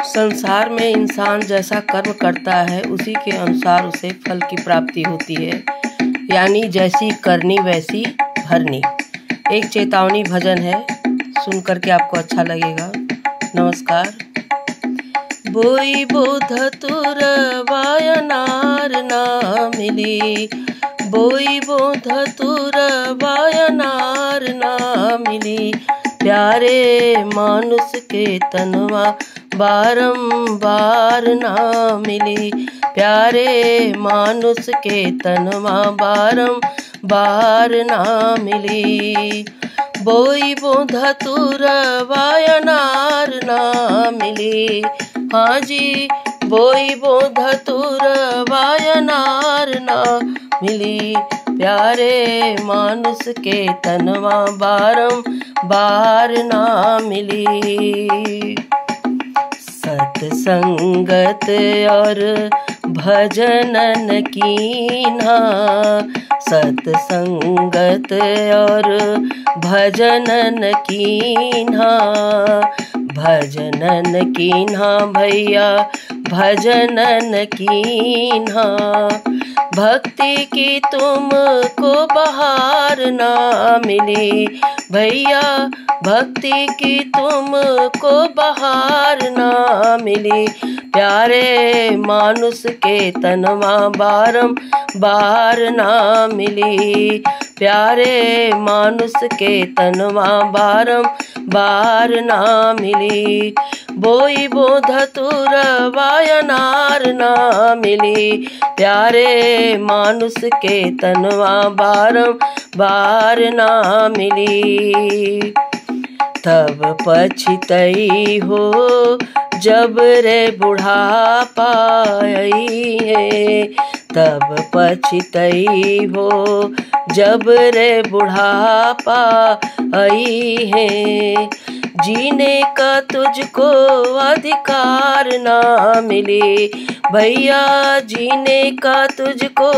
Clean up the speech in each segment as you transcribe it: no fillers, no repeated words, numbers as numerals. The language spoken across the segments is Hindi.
संसार में इंसान जैसा कर्म करता है उसी के अनुसार उसे फल की प्राप्ति होती है, यानी जैसी करनी वैसी भरनी। एक चेतावनी भजन है, सुन करके आपको अच्छा लगेगा। नमस्कार। बोई बोध तुर वायनार ना मिली, बोई बोध तुर वायनार ना मिली, प्यारे मानुष के तनवा बारंबार ना मिली, प्यारे मानुष के तनवा बारंबार ना मिली। बोई बोध तुर वायनार ना मिली, हाँ जी, बोई बोध तुर वायनार ना मिली, प्यारे मानुष के तनवा बारंबार ना मिली। सत्संगत और भजनन कीन्हा, सत्संगत और भजनन कीन्हा, भजनन कीन्हा भैया भजनन कीन्हा। भक्ति की तुमको बहार ना मिली भैया, भक्ति की तुमको बहार ना मिली, प्यारे मानुष के तनवा बारंबार ना मिली, प्यारे मानुष के तनवा बारंबार ना मिली। बोई बोध तुर वायनार ना मिली, प्यारे मानुष के तनवा बारंबार ना मिली। तब पछितई हो जब रे बुढ़ापा आई है, तब पछितई हो जब रे बुढ़ापा आई है, जीने का तुझको अधिकार ना मिली भैया, जीने का तुझको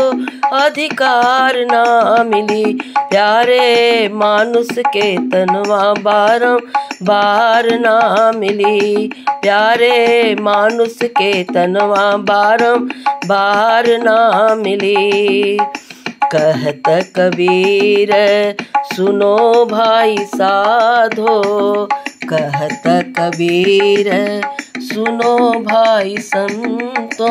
अधिकार ना मिली, प्यारे मानुष के तनवा बारंबार ना मिली, प्यारे मानुष के तनवा बारंबार ना मिली। कहत कबीर सुनो भाई साधो, कहत कबीर सुनो भाई संतो,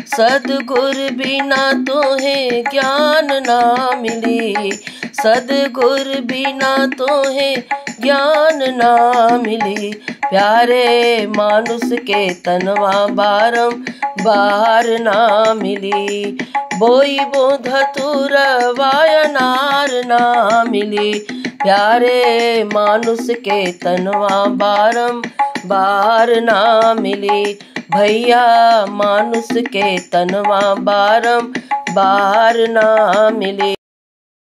सद्गुर बिना तोहें ज्ञान ना मिली, सद्गुर बिना तोहें ज्ञान ना मिली, प्यारे मानुष के तनवा बारंबार ना मिली। बोई बोध तुर वायनार ना मिली, प्यारे मानुष के तनवा बारंबार ना मिली भैया, मानुष के तनवा बारंबार ना मिली।